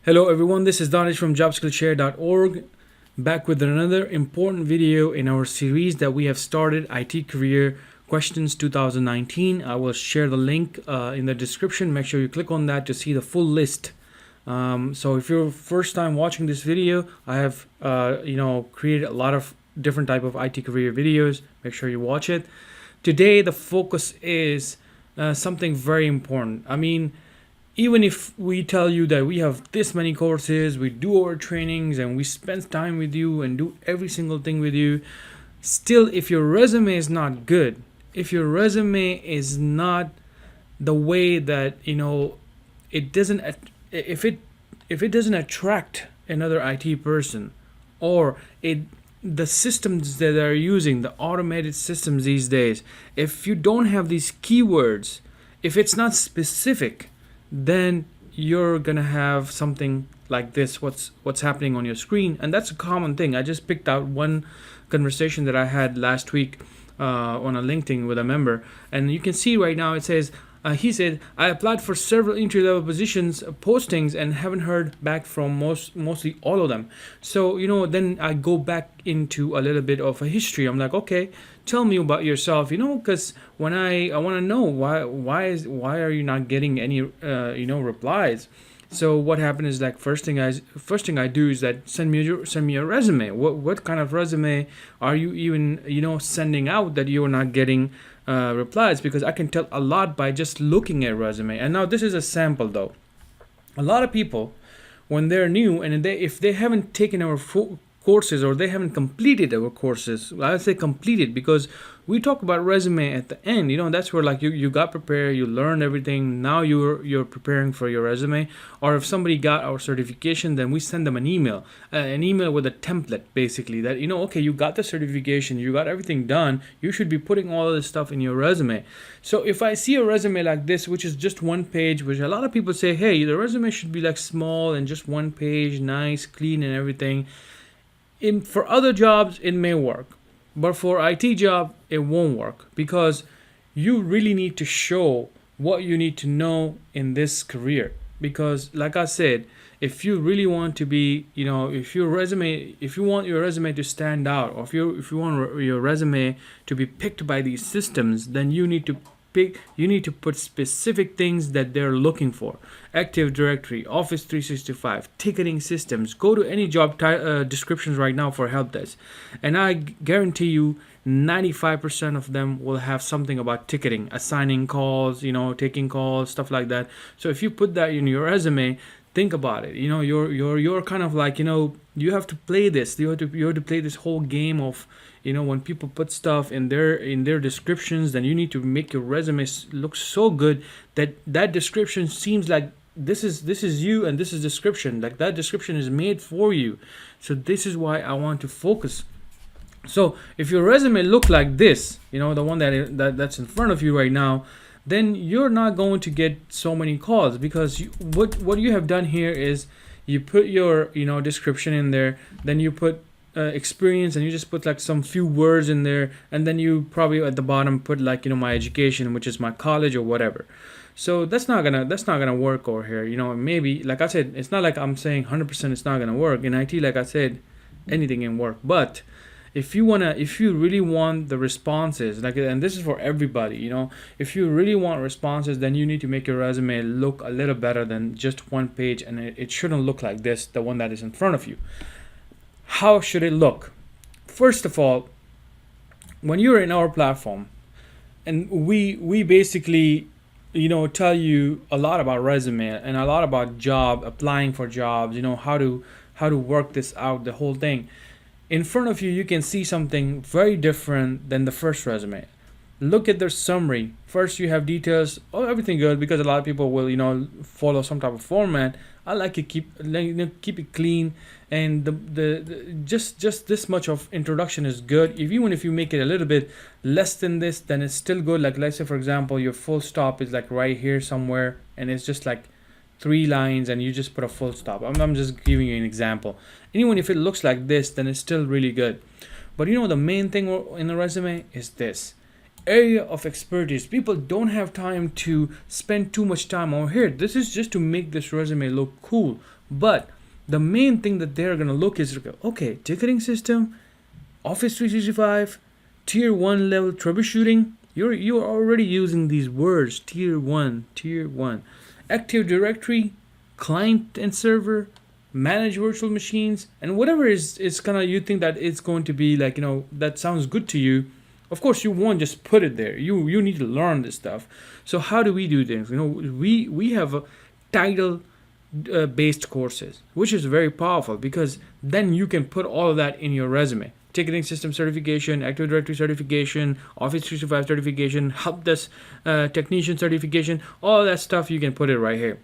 Hello everyone, this is Danish from jobskillshare.org, back with another important video in our series that we have started, IT Career Questions 2019. I will share the link in the description. Make sure you click on that to see the full list. So if you're first time watching this video, I have created a lot of different type of IT career videos. Make sure you watch it. Today the focus is something very important. Even if we tell you that we have this many courses, we do our trainings and we spend time with you and do every single thing with you, still if your resume is not good, if your resume is not the way that it doesn't, if it doesn't attract another IT person, or the systems that are using, the automated systems these days, if you don't have these keywords, if it's not specific, then you're gonna have something like this, what's happening on your screen. And that's a common thing. I just picked out one conversation that I had last week on a LinkedIn with a member, and you can see right now it says he said, I applied for several entry-level positions postings and haven't heard back from mostly all of them. So then I go back into a little bit of a history. I'm like, okay, tell me about yourself, because when I want to know why are you not getting any replies. So what happened is, like, first thing I do is that send me a resume. What kind of resume are you even sending out that you're not getting replies? Because I can tell a lot by just looking at resume. And now this is a sample though. A lot of people, when they're new and if they haven't taken our courses, or they haven't completed our courses, I'll say completed, because we talk about resume at the end. That's where, like, you got prepared, you learned everything, now you're preparing for your resume. Or if somebody got our certification, then we send them an email with a template, basically, that okay, you got the certification, you got everything done, you should be putting all of this stuff in your resume. So if I see a resume like this, which is just one page, which a lot of people say, hey, the resume should be like small and just one page, nice, clean and everything. For other jobs it may work, but for IT job it won't work, because you really need to show what you need to know in this career. Because like I said, if you really want to be, if you want your resume to stand out, or if you want your resume to be picked by these systems, then you need to put specific things that they're looking for. Active Directory, Office 365, ticketing systems. Go to any job descriptions right now for help desk, and I guarantee you 95% of them will have something about ticketing, assigning calls, taking calls, stuff like that. So if you put that in your resume, think about it. You're kind of like, you have to play this. You have to play this whole game of, when people put stuff in their descriptions, then you need to make your resume look so good that description seems like this is you, and this is description, like that description is made for you. So this is why I want to focus. So if your resume look like this, the one that's in front of you right now, then you're not going to get so many calls, because what you have done here is you put your description in there, then you put experience, and you just put like some few words in there, and then you probably at the bottom put like my education, which is my college or whatever. So that's not gonna work over here. Maybe, like I said, it's not like I'm saying 100% it's not gonna work in IT. Like I said, anything can work. But if you really want the responses, and this is for everybody, if you really want responses, then you need to make your resume look a little better than just one page, and it shouldn't look like this, the one that is in front of you. How should it look? First of all, when you're in our platform, and we basically tell you a lot about resume and a lot about applying for jobs, how to work this out, the whole thing. In front of you, you can see something very different than the first resume. Look at their summary. First, you have details. Oh, everything good, because a lot of people will follow some type of format. I like to keep it clean, and the just this much of introduction is good. Even if you make it a little bit less than this, then it's still good. Like, let's say for example, your full stop is like right here somewhere, and it's just like 3 lines, and you just put a full stop. I'm just giving you an example. Even if it looks like this, then it's still really good. But the main thing in the resume is this. area of expertise. People don't have time to spend too much time over here. This is just to make this resume look cool. But the main thing that they're gonna look is, okay, ticketing system, Office 365, tier 1 level troubleshooting. You're already using these words, tier 1, Active Directory, client and server, manage virtual machines, and whatever is kind of, you think that it's going to be like, that sounds good to you. Of course, you won't just put it there. You need to learn this stuff. So how do we do things? We have a title based courses, which is very powerful, because then you can put all of that in your resume. Ticketing system certification, Active Directory certification, Office 365 certification, help desk technician certification, all that stuff, you can put it right here.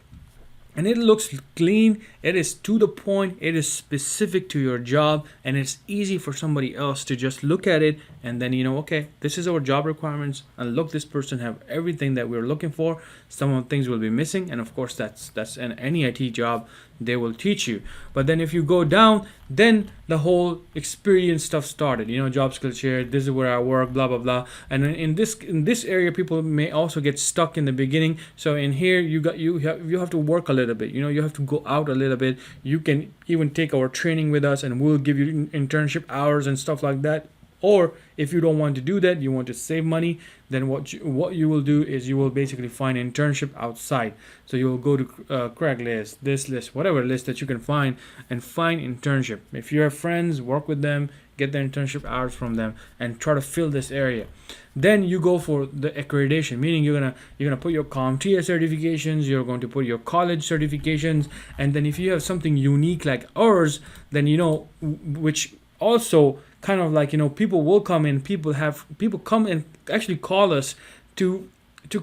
And it looks clean, it is to the point, it is specific to your job, and it's easy for somebody else to just look at it and then, okay, this is our job requirements, and look, this person have everything that we're looking for. Some of the things will be missing, and of course that's in any IT job, they will teach you. But then if you go down, then the whole experience stuff started. Job skill share, this is where I work, blah blah blah. And in this area, people may also get stuck in the beginning. So in here, you have to work a little bit. You have to go out a little bit. You can even take our training with us, and we'll give you internship hours and stuff like that. Or if you don't want to do that, you want to save money, then what you will do is you will basically find internship outside. So you will go to Craigslist, this list, whatever list that you can find, and find internship. If you have friends, work with them, get the internship hours from them, and try to fill this area. Then you go for the accreditation, meaning you're gonna put your CompTIA certifications, you're going to put your college certifications, and then if you have something unique like ours, then which also kind of like, people will come in, people come and actually call us to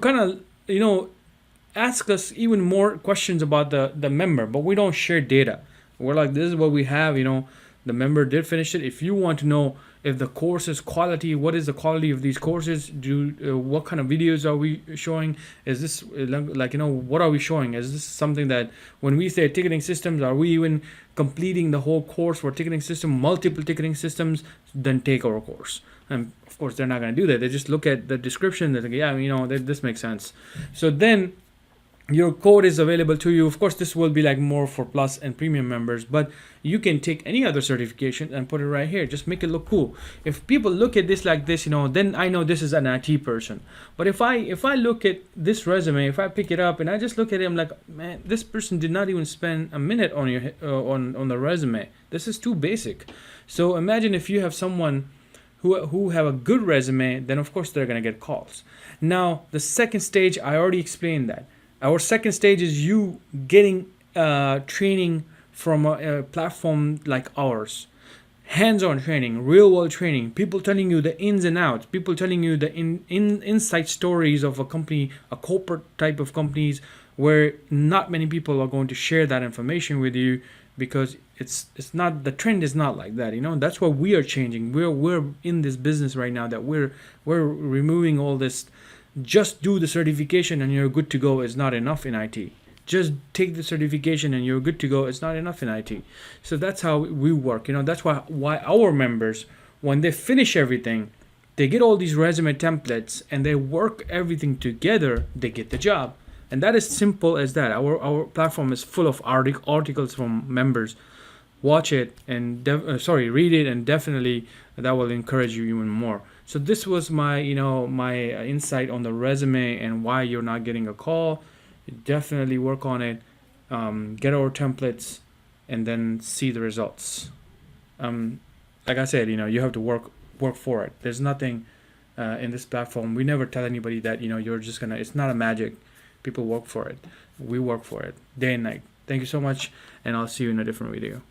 kind of ask us even more questions about the member, but we don't share data. We're like, this is what we have, the member did finish it. If you want to know if the course is quality, what is the quality of these courses, what kind of videos are we showing, is this what are we showing, is this something that, when we say ticketing systems, are we even completing the whole course for ticketing system, multiple ticketing systems, then take our course. And of course they're not going to do that. They just look at the description, they're like, yeah, this makes sense. So then your code is available to you. Of course, this will be like more for plus and premium members, but you can take any other certification and put it right here. Just make it look cool. If people look at this like this, then I know this is an IT person. But if I look at this resume, if I pick it up and I just look at him like, man, this person did not even spend a minute on your on the resume. This is too basic. So imagine if you have someone who have a good resume, then of course they're gonna get calls. Now the second stage, I already explained that. Our second stage is you getting training from a platform like ours. Hands-on training, real-world training, people telling you the ins and outs, people telling you the inside stories of a company, a corporate type of companies, where not many people are going to share that information with you, because it's not, the trend is not like that. That's what we are changing. We're in this business right now, that we're removing all this. Just do the certification and you're good to go is not enough in IT. Just take the certification and you're good to go is not enough in IT. So that's how we work. That's why our members, when they finish everything, they get all these resume templates and they work everything together, they get the job. And that is simple as that. Our platform is full of articles from members. Watch it and read it, and definitely that will encourage you even more. So this was my my insight on the resume and why you're not getting a call. Definitely work on it, get our templates, and then see the results. Like I said, you have to work for it. There's nothing in this platform. We never tell anybody that you're just gonna. It's not a magic. People work for it. We work for it day and night. Thank you so much, and I'll see you in a different video.